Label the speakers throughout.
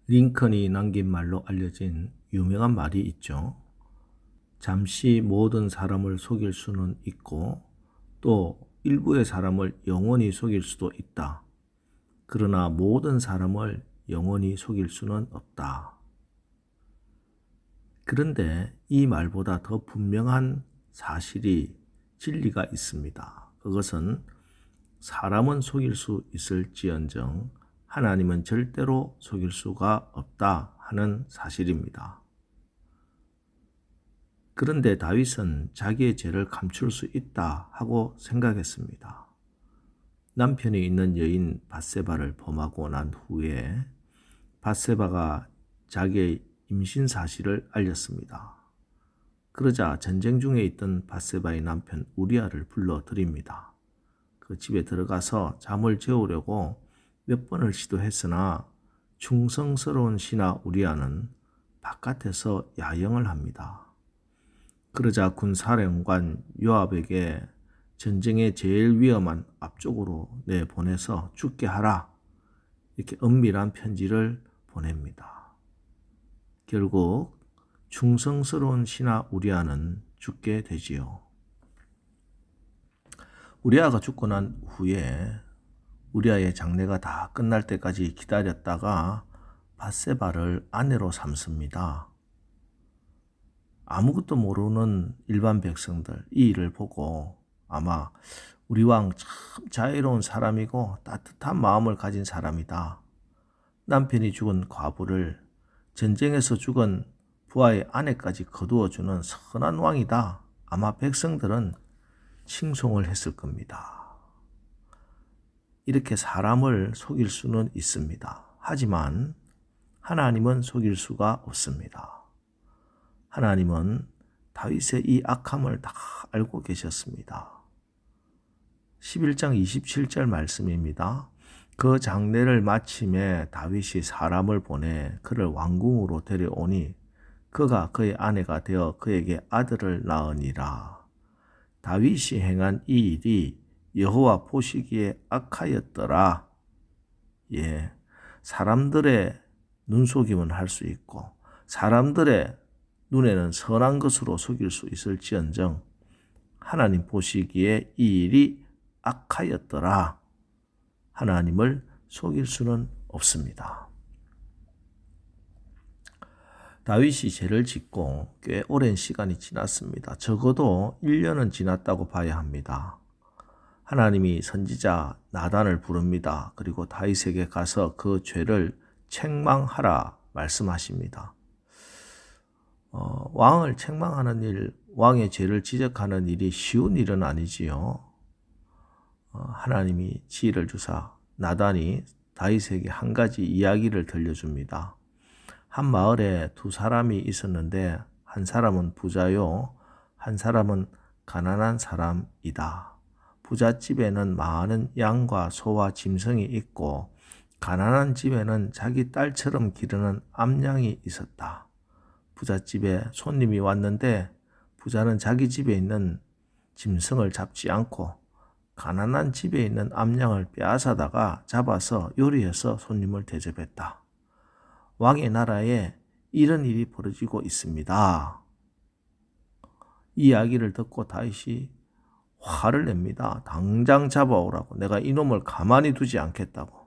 Speaker 1: 링컨이 남긴 말로 알려진 유명한 말이 있죠. 잠시 모든 사람을 속일 수는 있고 또 일부의 사람을 영원히 속일 수도 있다. 그러나 모든 사람을 영원히 속일 수는 없다. 그런데 이 말보다 더 분명한 사실이 진리가 있습니다. 그것은 사람은 속일 수 있을지언정 하나님은 절대로 속일 수가 없다 하는 사실입니다. 그런데 다윗은 자기의 죄를 감출 수 있다 하고 생각했습니다. 남편이 있는 여인 밧세바를 범하고 난 후에 밧세바가 자기의 임신 사실을 알렸습니다. 그러자 전쟁 중에 있던 밧세바의 남편 우리아를 불러들입니다. 그 집에 들어가서 잠을 재우려고 몇 번을 시도했으나 충성스러운 신하 우리아는 바깥에서 야영을 합니다. 그러자 군사령관 요압에게 전쟁의 제일 위험한 앞쪽으로 내보내서 죽게 하라, 이렇게 은밀한 편지를 보냅니다. 결국 충성스러운 신하 우리아는 죽게 되지요. 우리아가 죽고 난 후에 우리아의 장례가 다 끝날 때까지 기다렸다가 밧세바를 아내로 삼습니다. 아무것도 모르는 일반 백성들 이 일을 보고 아마 우리 왕 참 자애로운 사람이고 따뜻한 마음을 가진 사람이다. 남편이 죽은 과부를 전쟁에서 죽은 부하의 아내까지 거두어주는 선한 왕이다. 아마 백성들은 칭송을 했을 겁니다. 이렇게 사람을 속일 수는 있습니다. 하지만 하나님은 속일 수가 없습니다. 하나님은 다윗의 이 악함을 다 알고 계셨습니다. 11장 27절 말씀입니다. 그 장례를 마침에 다윗이 사람을 보내 그를 왕궁으로 데려오니 그가 그의 아내가 되어 그에게 아들을 낳으니라. 다윗이 행한 이 일이 여호와 보시기에 악하였더라. 예, 사람들의 눈속임은 할 수 있고 사람들의 눈에는 선한 것으로 속일 수 있을지언정 하나님 보시기에 이 일이 악하였더라. 하나님을 속일 수는 없습니다. 다윗이 죄를 짓고 꽤 오랜 시간이 지났습니다. 적어도 1년은 지났다고 봐야 합니다. 하나님이 선지자 나단을 부릅니다. 그리고 다윗에게 가서 그 죄를 책망하라 말씀하십니다. 왕을 책망하는 일, 왕의 죄를 지적하는 일이 쉬운 일은 아니지요. 하나님이 지혜를 주사 나단이 다윗에게 한 가지 이야기를 들려줍니다. 한 마을에 두 사람이 있었는데 한 사람은 부자요, 한 사람은 가난한 사람이다. 부잣집에는 많은 양과 소와 짐승이 있고 가난한 집에는 자기 딸처럼 기르는 암양이 있었다. 부잣집에 손님이 왔는데 부자는 자기 집에 있는 짐승을 잡지 않고 가난한 집에 있는 암양을 빼앗아다가 잡아서 요리해서 손님을 대접했다. 왕의 나라에 이런 일이 벌어지고 있습니다. 이 이야기를 듣고 다윗이 화를 냅니다. 당장 잡아오라고. 내가 이놈을 가만히 두지 않겠다고.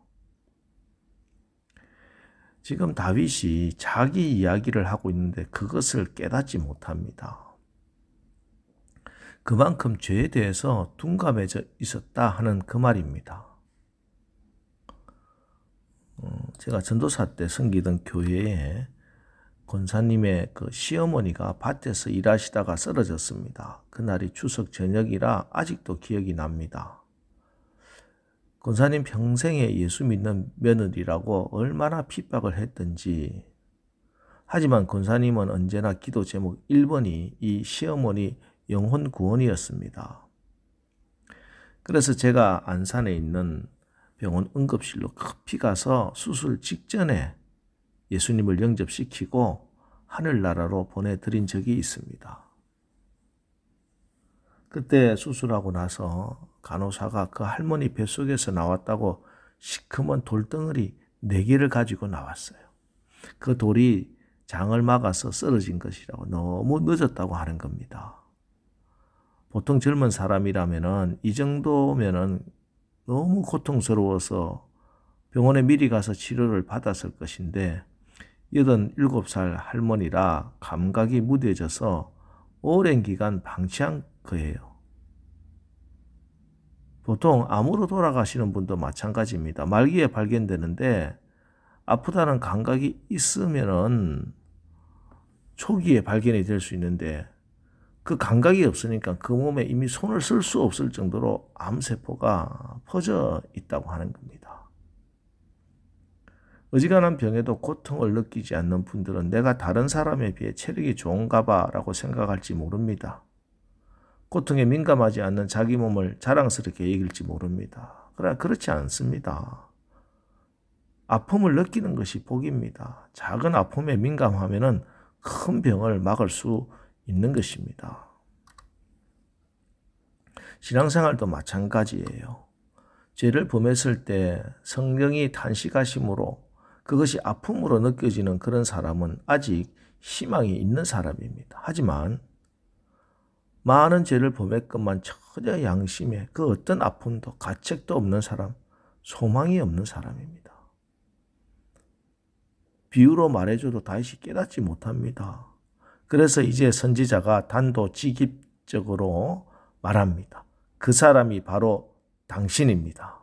Speaker 1: 지금 다윗이 자기 이야기를 하고 있는데 그것을 깨닫지 못합니다. 그만큼 죄에 대해서 둔감해져 있었다 하는 그 말입니다. 제가 전도사 때 섬기던 교회에 권사님의 그 시어머니가 밭에서 일하시다가 쓰러졌습니다. 그날이 추석 저녁이라 아직도 기억이 납니다. 권사님 평생에 예수 믿는 며느리라고 얼마나 핍박을 했던지. 하지만 권사님은 언제나 기도 제목 1번이 이 시어머니 영혼 구원이었습니다. 그래서 제가 안산에 있는 병원 응급실로 급히 가서 수술 직전에 예수님을 영접시키고 하늘나라로 보내드린 적이 있습니다. 그때 수술하고 나서 간호사가 그 할머니 뱃속에서 나왔다고 시커먼 돌덩어리 4개를 가지고 나왔어요. 그 돌이 장을 막아서 쓰러진 것이라고 너무 늦었다고 하는 겁니다. 보통 젊은 사람이라면은 이 정도면은 너무 고통스러워서 병원에 미리 가서 치료를 받았을 것인데 87살 할머니라 감각이 무뎌져서 오랜 기간 방치한 거예요. 보통 암으로 돌아가시는 분도 마찬가지입니다. 말기에 발견되는데 아프다는 감각이 있으면은 초기에 발견이 될 수 있는데 그 감각이 없으니까 그 몸에 이미 손을 쓸 수 없을 정도로 암세포가 퍼져 있다고 하는 겁니다. 어지간한 병에도 고통을 느끼지 않는 분들은 내가 다른 사람에 비해 체력이 좋은가 봐라고 생각할지 모릅니다. 고통에 민감하지 않는 자기 몸을 자랑스럽게 여길지 모릅니다. 그러나 그렇지 않습니다. 아픔을 느끼는 것이 복입니다. 작은 아픔에 민감하면은 큰 병을 막을 수 있는 것입니다. 신앙생활도 마찬가지예요. 죄를 범했을 때 성령이 탄식하심으로 그것이 아픔으로 느껴지는 그런 사람은 아직 희망이 있는 사람입니다. 하지만 많은 죄를 범했건만 전혀 양심에 그 어떤 아픔도 가책도 없는 사람, 소망이 없는 사람입니다. 비유로 말해줘도 다시 깨닫지 못합니다. 그래서 이제 선지자가 단도직입적으로 말합니다. 그 사람이 바로 당신입니다.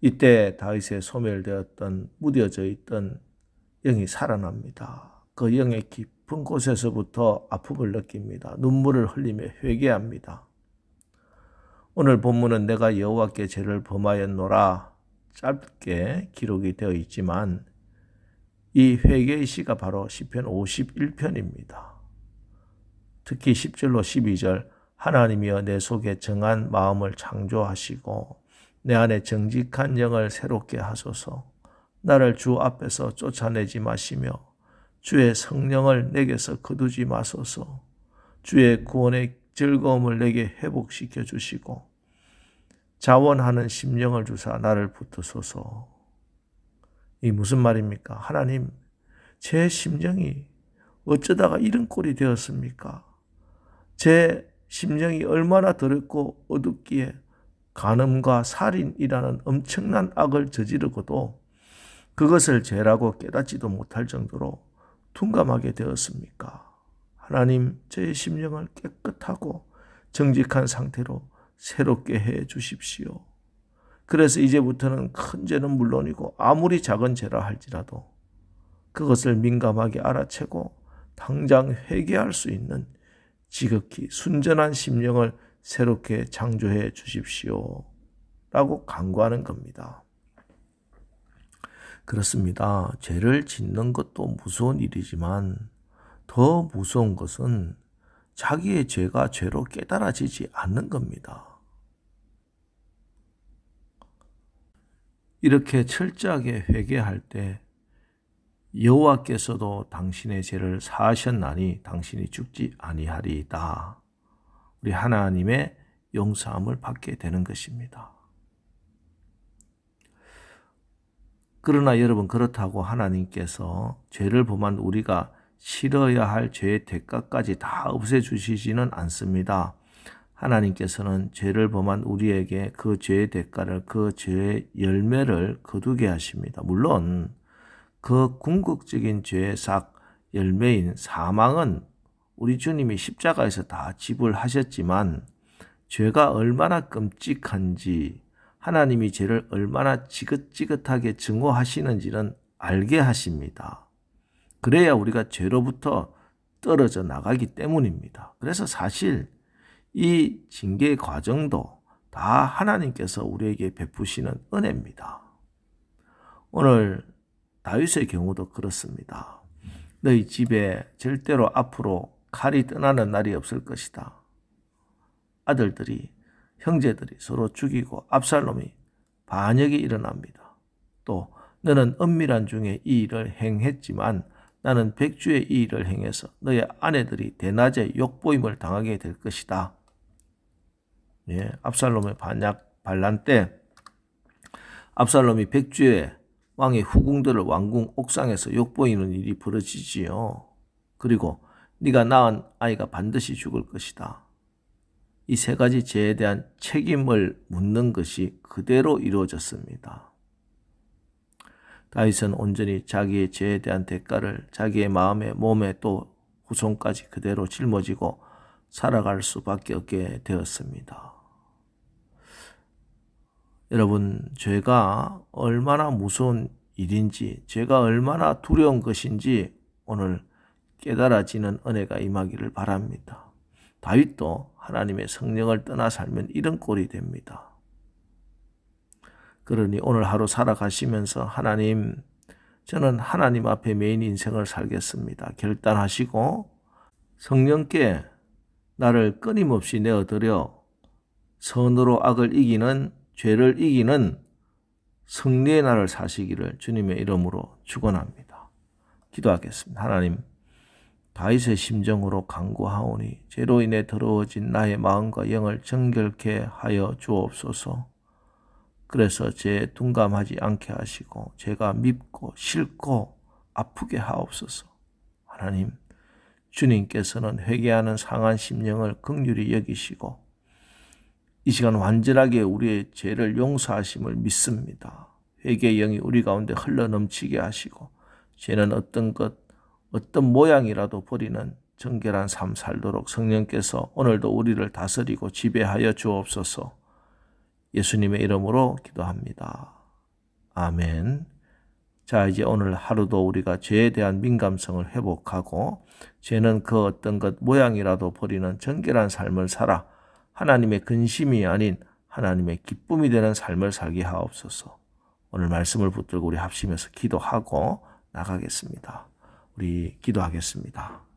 Speaker 1: 이때 다윗의 소멸되었던 무뎌져 있던 영이 살아납니다. 그 영의 깊은 곳에서부터 아픔을 느낍니다. 눈물을 흘리며 회개합니다. 오늘 본문은 내가 여호와께 죄를 범하였노라 짧게 기록이 되어 있지만 이 회개의 시가 바로 시편 51편입니다. 특히 10절로 12절 하나님이여 내 속에 정한 마음을 창조하시고 내 안에 정직한 영을 새롭게 하소서. 나를 주 앞에서 쫓아내지 마시며 주의 성령을 내게서 거두지 마소서. 주의 구원의 즐거움을 내게 회복시켜 주시고 자원하는 심령을 주사 나를 붙으소서. 이 무슨 말입니까? 하나님, 제 심령이 어쩌다가 이런 꼴이 되었습니까? 제 심령이 얼마나 더럽고 어둡기에 간음과 살인이라는 엄청난 악을 저지르고도 그것을 죄라고 깨닫지도 못할 정도로 둔감하게 되었습니까? 하나님, 제 심령을 깨끗하고 정직한 상태로 새롭게 해 주십시오. 그래서 이제부터는 큰 죄는 물론이고 아무리 작은 죄라 할지라도 그것을 민감하게 알아채고 당장 회개할 수 있는 지극히 순전한 심령을 새롭게 창조해 주십시오. 라고 간구하는 겁니다. 그렇습니다. 죄를 짓는 것도 무서운 일이지만 더 무서운 것은 자기의 죄가 죄로 깨달아지지 않는 겁니다. 이렇게 철저하게 회개할 때 여호와께서도 당신의 죄를 사하셨나니 당신이 죽지 아니하리이다. 우리 하나님의 용서함을 받게 되는 것입니다. 그러나 여러분, 그렇다고 하나님께서 죄를 범한 우리가 치러야 할 죄의 대가까지 다 없애주시지는 않습니다. 하나님께서는 죄를 범한 우리에게 그 죄의 대가를, 그 죄의 열매를 거두게 하십니다. 물론 그 궁극적인 죄의 삭 열매인 사망은 우리 주님이 십자가에서 다 지불하셨지만 죄가 얼마나 끔찍한지 하나님이 죄를 얼마나 지긋지긋하게 증오하시는지는 알게 하십니다. 그래야 우리가 죄로부터 떨어져 나가기 때문입니다. 그래서 사실 이 징계의 과정도 다 하나님께서 우리에게 베푸시는 은혜입니다. 오늘 다윗의 경우도 그렇습니다. 너희 집에 절대로 앞으로 칼이 떠나는 날이 없을 것이다. 아들들이, 형제들이 서로 죽이고 압살롬이 반역이 일어납니다. 또 너는 은밀한 중에 이 일을 행했지만 나는 백주에 이 일을 행해서 너의 아내들이 대낮에 욕보임을 당하게 될 것이다. 압살롬의 반란 때 압살롬이 백주에 왕의 후궁들을 왕궁 옥상에서 욕보이는 일이 벌어지지요. 그리고 네가 낳은 아이가 반드시 죽을 것이다. 이 세 가지 죄에 대한 책임을 묻는 것이 그대로 이루어졌습니다. 다윗은 온전히 자기의 죄에 대한 대가를 자기의 마음에 몸에 또 후손까지 그대로 짊어지고 살아갈 수밖에 없게 되었습니다. 여러분, 죄가 얼마나 무서운 일인지, 죄가 얼마나 두려운 것인지 오늘 깨달아지는 은혜가 임하기를 바랍니다. 다윗도 하나님의 성령을 떠나 살면 이런 꼴이 됩니다. 그러니 오늘 하루 살아가시면서 하나님, 저는 하나님 앞에 매인 인생을 살겠습니다. 결단하시고 성령께 나를 끊임없이 내어드려 선으로 악을 이기는, 죄를 이기는 승리의 날을 사시기를 주님의 이름으로 축원합니다. 기도하겠습니다. 하나님, 다윗의 심정으로 간구하오니 죄로 인해 더러워진 나의 마음과 영을 정결케 하여 주옵소서. 그래서 죄에 둔감하지 않게 하시고 죄가 밉고 싫고 아프게 하옵소서. 하나님, 주님께서는 회개하는 상한 심령을 긍휼히 여기시고 이 시간 완전하게 우리의 죄를 용서하심을 믿습니다. 회개의 영이 우리 가운데 흘러넘치게 하시고 죄는 어떤 모양이라도 버리는 정결한 삶 살도록 성령께서 오늘도 우리를 다스리고 지배하여 주옵소서. 예수님의 이름으로 기도합니다. 아멘. 자, 이제 오늘 하루도 우리가 죄에 대한 민감성을 회복하고 죄는 그 어떤 것 모양이라도 버리는 정결한 삶을 살아 하나님의 근심이 아닌 하나님의 기쁨이 되는 삶을 살게 하옵소서. 오늘 말씀을 붙들고 우리 합심해서 기도하고 나가겠습니다. 우리 기도하겠습니다.